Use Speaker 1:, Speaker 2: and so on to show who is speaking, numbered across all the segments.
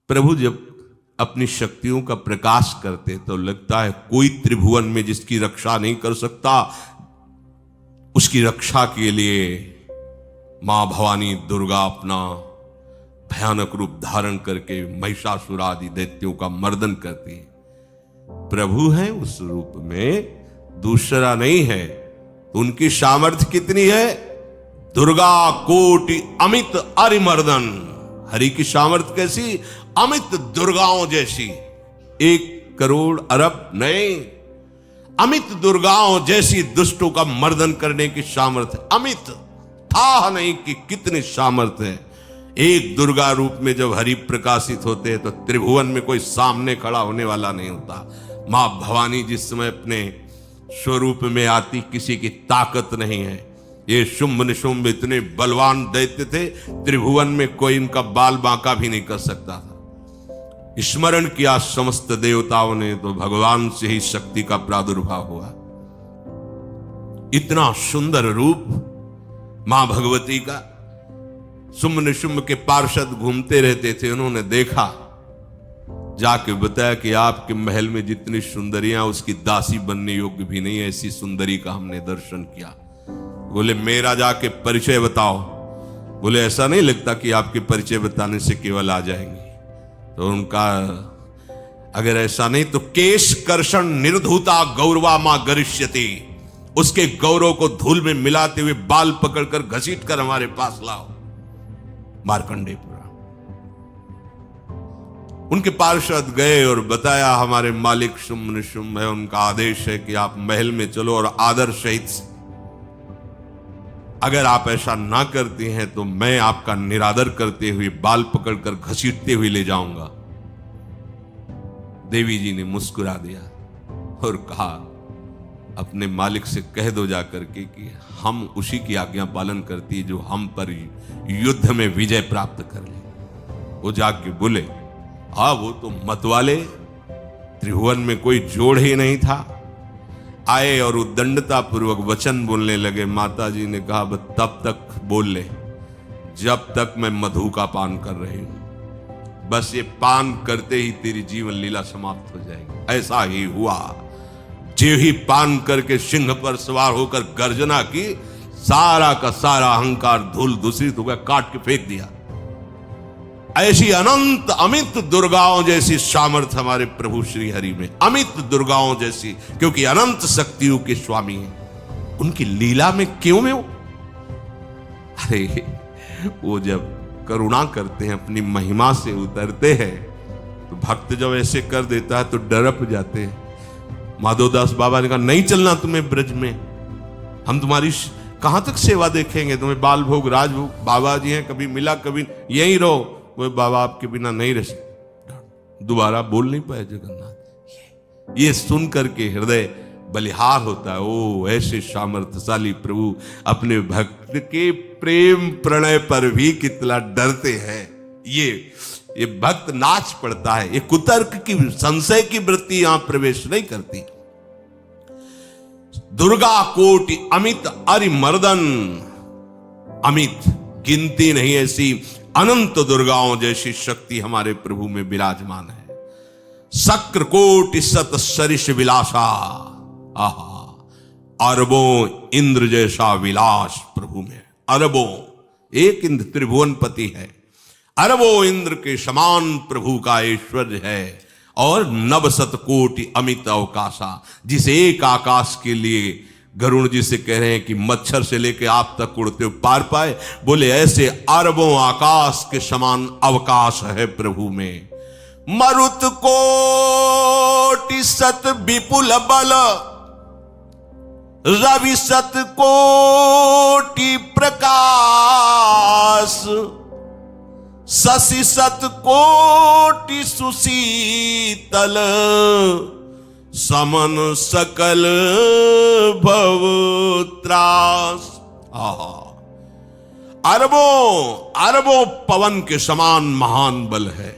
Speaker 1: प्रभु जब अपनी शक्तियों का प्रकाश करते तो लगता है कोई त्रिभुवन में जिसकी रक्षा नहीं कर सकता। उसकी रक्षा के लिए मां भवानी दुर्गा अपना भयानक रूप धारण करके महिषासुर आदि दैत्यों का मर्दन करती है। प्रभु है उस रूप में, दूसरा नहीं है। तो उनकी सामर्थ्य कितनी है? दुर्गा कोटि अमित अरिमर्दन। हरि की सामर्थ्य कैसी? अमित दुर्गाओं जैसी। 1 करोड़ अरब नहीं, अमित दुर्गाओं जैसी दुष्टों का मर्दन करने की सामर्थ्य। अमित था नहीं कि कितनी सामर्थ्य है। एक दुर्गा रूप में जब हरि प्रकाशित होते हैं तो त्रिभुवन में कोई सामने खड़ा होने वाला नहीं होता। मां भवानी जिस समय अपने स्वरूप में आती किसी की ताकत नहीं है। ये शुंभ निशुंभ इतने बलवान दैत्य थे, त्रिभुवन में कोई इनका बाल बांका भी नहीं कर सकता था। स्मरण किया समस्त देवताओं ने तो भगवान से ही शक्ति का प्रादुर्भाव हुआ। इतना सुंदर रूप मां भगवती का। शुंभ निशुंभ के पार्षद घूमते रहते थे, उन्होंने देखा, जाके बताया कि आपके महल में जितनी सुंदरियां उसकी दासी बनने योग्य भी नहीं, ऐसी सुंदरी का हमने दर्शन किया। बोले मेरा जाके परिचय बताओ। बोले ऐसा नहीं लगता कि आपके परिचय बताने से केवल आ जाएंगे। तो उनका अगर ऐसा नहीं तो केश कर्षण निर्धूता गौरवा मां गरिष्यति। उसके गौरव को धूल में मिलाते हुए बाल पकड़कर घसीट कर हमारे पास लाओ। मार्कंडेयपुरा उनके पार्षद गए और बताया हमारे मालिक शुंभ निशुंभ है, उनका आदेश है कि आप महल में चलो और आदर सहित, अगर आप ऐसा ना करती हैं तो मैं आपका निरादर करते हुए बाल पकड़कर घसीटते हुए ले जाऊंगा। देवी जी ने मुस्कुरा दिया और कहा अपने मालिक से कह दो जाकर के कि हम उसी की आज्ञा पालन करती जो हम पर युद्ध में विजय प्राप्त कर ले। वो जाके बोले हाँ वो तो मतवाले, त्रिभुवन में कोई जोड़ ही नहीं था। आए और उद्दंडता पूर्वक वचन बोलने लगे। माता जी ने कहा बस तब तक बोल ले जब तक मैं मधु का पान कर रही हूं। बस ये पान करते ही तेरी जीवन लीला समाप्त हो जाएगी। ऐसा ही हुआ। जो ही पान करके सिंह पर सवार होकर गर्जना की, सारा का सारा अहंकार धूल दूषित हो गया, काट के फेंक दिया। ऐसी अनंत अमित दुर्गाओं जैसी सामर्थ्य हमारे प्रभु श्री हरि में, अमित दुर्गाओं जैसी, क्योंकि अनंत शक्तियों के स्वामी हैं। उनकी लीला में क्यों में हो? अरे वो जब करुणा करते हैं, अपनी महिमा से उतरते हैं, तो भक्त जब ऐसे कर देता है तो डरप जाते हैं। माधवदास बाबा ने कहा नहीं चलना तुम्हें ब्रज में, हम तुम्हारी कहां तक सेवा देखेंगे, तुम्हें बाल भोग राजभोग। बाबा जी हैं, कभी मिला कभी यहीं रहो। वो बाबा आपके बिना नहीं रह सकते। दोबारा बोल नहीं पाए जगन्नाथ। ये सुन करके हृदय बलिहार होता है। ओ ऐसे सामर्थ्यशाली प्रभु अपने भक्त के प्रेम प्रणय पर भी कितना डरते हैं। ये भक्त नाच पड़ता है। ये कुतर्क की, संशय की वृत्ति यहां प्रवेश नहीं करती। दुर्गा कोटि अमित अरिमर्दन। अमित गिनती नहीं, ऐसी अनंत दुर्गाओं जैसी शक्ति हमारे प्रभु में विराजमान है। शक्र कोटि सत सरिष विलासा। आहा, अरबों इंद्र जैसा विलास प्रभु में। अरबों, एक इंद्र त्रिभुवनपति है, अरबों इंद्र के समान प्रभु का ऐश्वर्य है। और नव शत कोटि अमित अवकाशा, जिस एक आकाश के लिए गरुण जी से कह रहे हैं कि मच्छर से लेके आप तक उड़ते हो पार पाए। बोले ऐसे अरबों आकाश के समान अवकाश है प्रभु में। मरुत कोटि सत विपुल बल, रवि सत कोटि प्रकाश, शशि सत कोटि सुशीतल, समन सकल भव त्रास। अरबों पवन के समान महान बल है।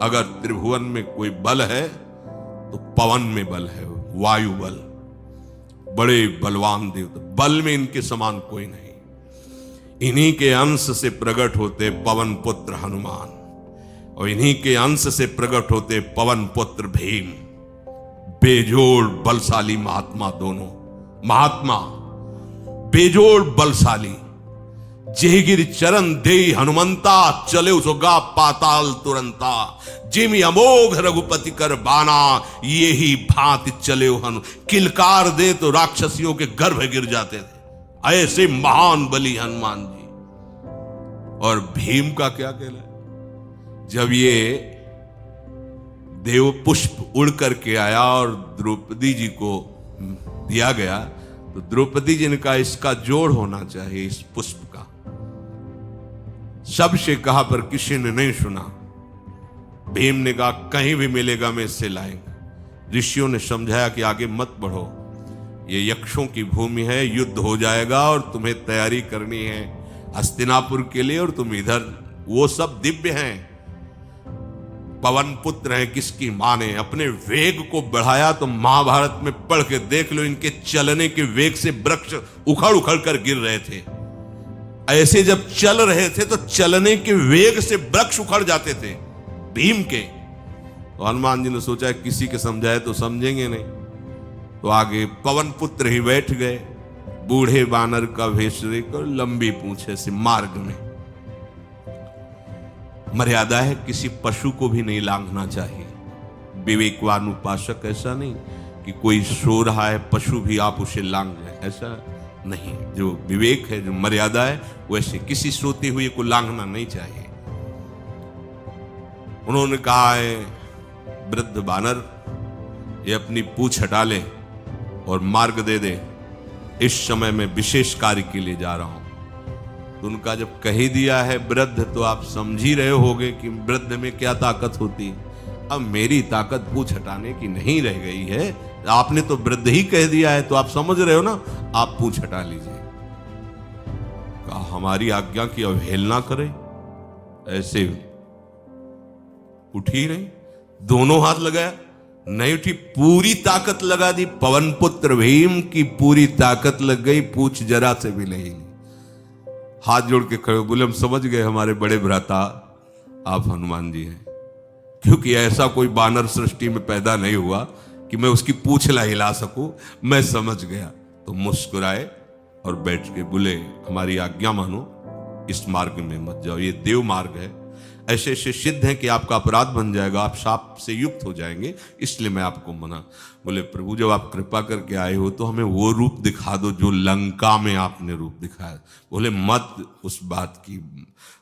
Speaker 1: अगर त्रिभुवन में कोई बल है तो पवन में बल है, वायु बल। बड़े बलवान देवता, बल में इनके समान कोई नहीं। इन्हीं के अंश से प्रकट होते पवन पुत्र हनुमान। और इन्हीं के अंश से प्रकट होते पवन पुत्र भीम, बेजोड़ बलशाली महात्मा। दोनों महात्मा बेजोड़ बलशाली। जेगिर चरण दे हनुमंता, चले उसगा पाताल तुरंता। जिम अमोघ रघुपति कर बाना, ये ही भांति चले हनु। किलकार दे तो राक्षसियों के गर्भ गिर जाते थे, ऐसे महान बली हनुमान जी। और भीम का क्या कहना है? जब ये देव पुष्प उड़ करके आया और द्रौपदी जी को दिया गया, तो द्रौपदी जी ने कहा इसका जोड़ होना चाहिए, इस पुष्प का। सबसे कहा पर किसी ने नहीं सुना। भीम ने कहा कहीं भी मिलेगा मैं इससे लाएंगे। ऋषियों ने समझाया कि आगे मत बढ़ो, ये यक्षों की भूमि है, युद्ध हो जाएगा और तुम्हें तैयारी करनी है हस्तिनापुर के लिए, और तुम इधर। वो सब दिव्य हैं, पवन पुत्र हैं, किसकी माने। अपने वेग को बढ़ाया तो महाभारत में पढ़ के देख लो, इनके चलने के वेग से वृक्ष उखड़ उखड़ कर गिर रहे थे। ऐसे जब चल रहे थे तो चलने के वेग से वृक्ष उखड़ जाते थे भीम के। तो हनुमान जी ने सोचा किसी के समझाए तो समझेंगे नहीं, तो आगे पवन पुत्र ही बैठ गए, बूढ़े बानर का वेश लेकर, लंबी पूंछे से। मार्ग में मर्यादा है, किसी पशु को भी नहीं लांघना चाहिए। विवेकवान उपासक ऐसा नहीं कि कोई सो रहा है पशु भी आप उसे लांघ जाए, ऐसा नहीं। जो विवेक है, जो मर्यादा है, वैसे किसी सोते हुए को लांघना नहीं चाहिए। उन्होंने कहा है वृद्ध बानर ये अपनी पूंछ हटा ले और मार्ग दे दे, इस समय मैं विशेष कार्य के लिए जा रहा हूं। तो उनका जब कही दिया है वृद्ध, तो आप समझ ही रहे होगे कि वृद्ध में क्या ताकत होती है। अब मेरी ताकत पूंछ हटाने की नहीं रह गई है, आपने तो वृद्ध ही कह दिया है, तो आप समझ रहे हो ना, आप पूंछ हटा लीजिए। कहा हमारी आज्ञा की अवहेलना करे, ऐसे उठी नहीं, दोनों हाथ लगाया, नहीं उठी, पूरी ताकत लगा दी। पवन पुत्र भीम की पूरी ताकत लग गई, पूंछ जरा से भी नहीं। हाथ जोड़ के खड़े बोले हम समझ गए हमारे बड़े भ्राता आप हनुमान जी हैं, क्योंकि ऐसा कोई बानर सृष्टि में पैदा नहीं हुआ कि मैं उसकी पूंछ ला हिला सकूं। मैं समझ गया। तो मुस्कुराए और बैठ के बोले हमारी आज्ञा मानो, इस मार्ग में मत जाओ, ये देव मार्ग है, ऐसे ऐसे सिद्ध हैं कि आपका अपराध बन जाएगा, आप शाप से युक्त हो जाएंगे, इसलिए मैं आपको मना। बोले प्रभु जब आप कृपा करके आए हो तो हमें वो रूप दिखा दो जो लंका में आपने रूप दिखाया। बोले मत उस बात की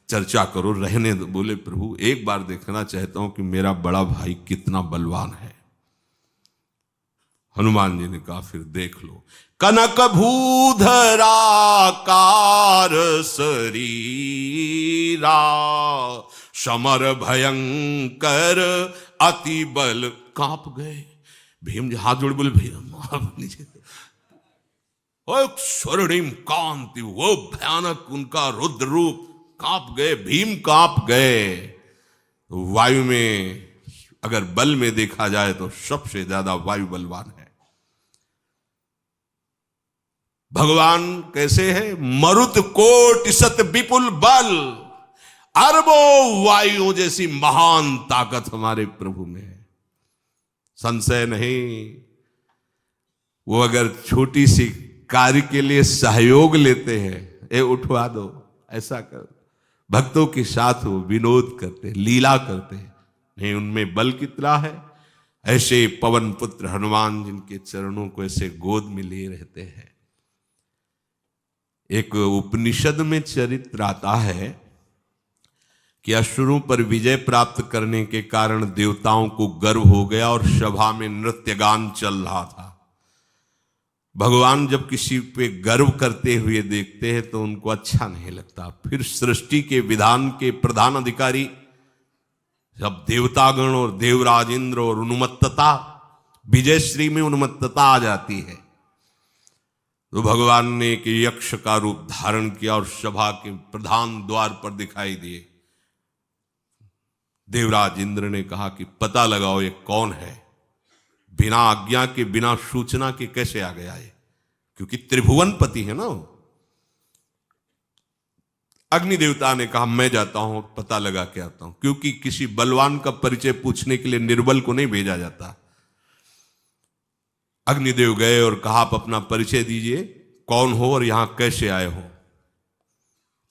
Speaker 1: चर्चा करो, रहने दो। बोले प्रभु एक बार देखना चाहता हूं कि मेरा बड़ा भाई कितना बलवान है। हनुमान जी ने कहा फिर देख लो। कनक भूधरा कार शरीरा, समर भयंकर अति बल। कांप गए भीम जी, हाथ जोड़ बोले भैया नीचे। स्वर्णिम कांति, वो भयानक उनका रुद्र रूप, कांप गए भीम, कांप गए। वायु में अगर बल में देखा जाए तो सबसे ज्यादा वायु बलवान है। भगवान कैसे है? मरुत कोट सत विपुल बल, अरबों वायुओं जैसी महान ताकत हमारे प्रभु में है, संशय नहीं। वो अगर छोटी सी कार्य के लिए सहयोग लेते हैं, ए उठवा दो, ऐसा कर, भक्तों के साथ वो विनोद करते, लीला करते, नहीं उनमें बल कितना है। ऐसे पवन पुत्र हनुमान जिनके चरणों को ऐसे गोद में लिए रहते हैं। एक उपनिषद में चरित्र आता है कि असुरों पर विजय प्राप्त करने के कारण देवताओं को गर्व हो गया और सभा में नृत्य गान चल रहा था। भगवान जब किसी पे गर्व करते हुए देखते हैं तो उनको अच्छा नहीं लगता। फिर सृष्टि के विधान के प्रधान अधिकारी जब देवतागण और देवराज इंद्र और उन्मत्तता, विजयश्री में उन्मत्तता आ जाती है, तो भगवान ने एक यक्ष का रूप धारण किया और सभा के प्रधान द्वार पर दिखाई दिए। देवराज इंद्र ने कहा कि पता लगाओ ये कौन है, बिना आज्ञा के बिना सूचना के कैसे आ गया है, क्योंकि त्रिभुवन पति है ना। अग्नि देवता ने कहा मैं जाता हूं, पता लगा के आता हूं, क्योंकि किसी बलवान का परिचय पूछने के लिए निर्बल को नहीं भेजा जाता। अग्निदेव गए और कहा आप अपना परिचय दीजिए, कौन हो और यहां कैसे आए हो।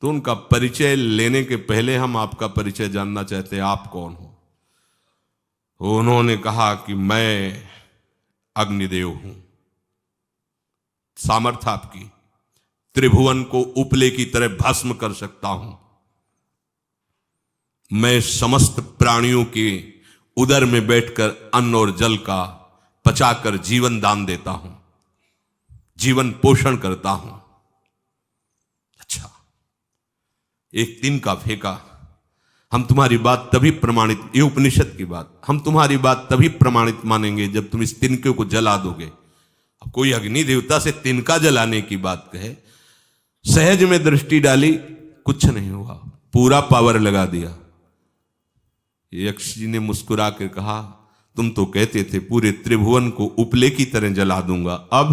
Speaker 1: तो उनका परिचय लेने के पहले हम आपका परिचय जानना चाहते हैं, आप कौन हो। उन्होंने कहा कि मैं अग्निदेव हूं। सामर्थ्य आपकी, त्रिभुवन को उपले की तरह भस्म कर सकता हूं। मैं समस्त प्राणियों के उदर में बैठकर अन्न और जल का पचाकर जीवन दान देता हूं, जीवन पोषण करता हूं। अच्छा, एक तिनका फेंका, हम तुम्हारी बात तभी प्रमाणित, ये उपनिषद की बात, हम तुम्हारी बात तभी प्रमाणित मानेंगे जब तुम इस तिनके को जला दोगे। अब कोई अग्नि देवता से तिनका जलाने की बात कहे, सहज में दृष्टि डाली, कुछ नहीं हुआ, पूरा पावर लगा दिया। यक्ष जी ने मुस्कुरा कर कहा तुम तो कहते थे पूरे त्रिभुवन को उपले की तरह जला दूंगा, अब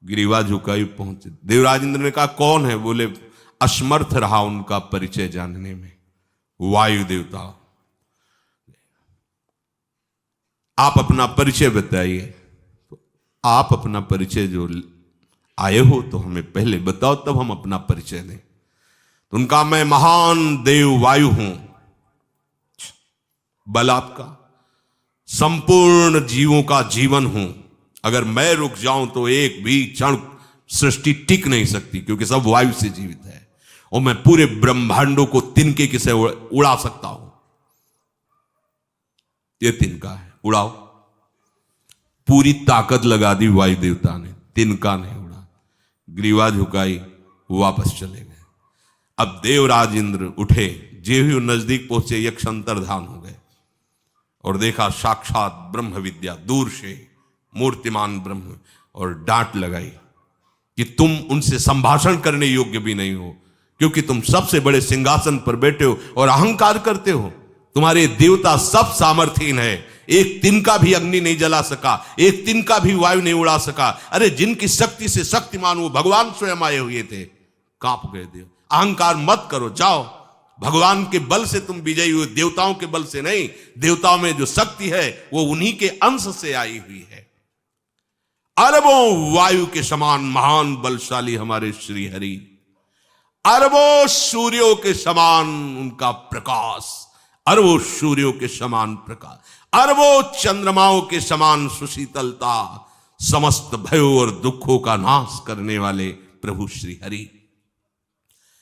Speaker 1: गिरीवा झुकाई पहुंचे। देवराज इंद्र ने कहा कौन है? बोले असमर्थ रहा उनका परिचय जानने में, वायु देवता। आप अपना परिचय बताइए। तो आप अपना परिचय जो आए हो तो हमें पहले बताओ, तब हम अपना परिचय दें। तो उनका मैं महान देव वायु हूं। बल आपका, संपूर्ण जीवों का जीवन हूं। अगर मैं रुक जाऊं तो एक भी क्षण सृष्टि टिक नहीं सकती, क्योंकि सब वायु से जीवित है। और मैं पूरे ब्रह्मांडों को तिनके से उड़ा सकता हूं। ये तिनका है, उड़ाओ। पूरी ताकत लगा दी वायु देवता ने, तिनका नहीं उड़ा। ग्रीवा झुकाई, वापस चले गए। अब देवराज इंद्र उठे, जे ही नजदीक पहुंचे यक्ष अंतर्धान हो गए और देखा साक्षात ब्रह्म विद्या दूर से मूर्तिमान ब्रह्म, और डांट लगाई कि तुम उनसे संभाषण करने योग्य भी नहीं हो, क्योंकि तुम सबसे बड़े सिंहासन पर बैठे हो और अहंकार करते हो। तुम्हारे देवता सब सामर्थ्यहीन है, एक तिनका भी अग्नि नहीं जला सका, एक तिनका भी वायु नहीं उड़ा सका। अरे जिनकी शक्ति से शक्तिमान वो भगवान स्वयं आए हुए थे, कांप गए देव। अहंकार मत करो, जाओ। भगवान के बल से तुम विजयी हुए, देवताओं के बल से नहीं। देवताओं में जो शक्ति है वो उन्हीं के अंश से आई हुई है। अरबों वायु के समान महान बलशाली हमारे श्री हरि, अरबों सूर्यों के समान उनका प्रकाश, अरबों सूर्यों के समान प्रकाश, अरबों चंद्रमाओं के समान सुशीतलता, समस्त भयों और दुखों का नाश करने वाले प्रभु श्री हरि।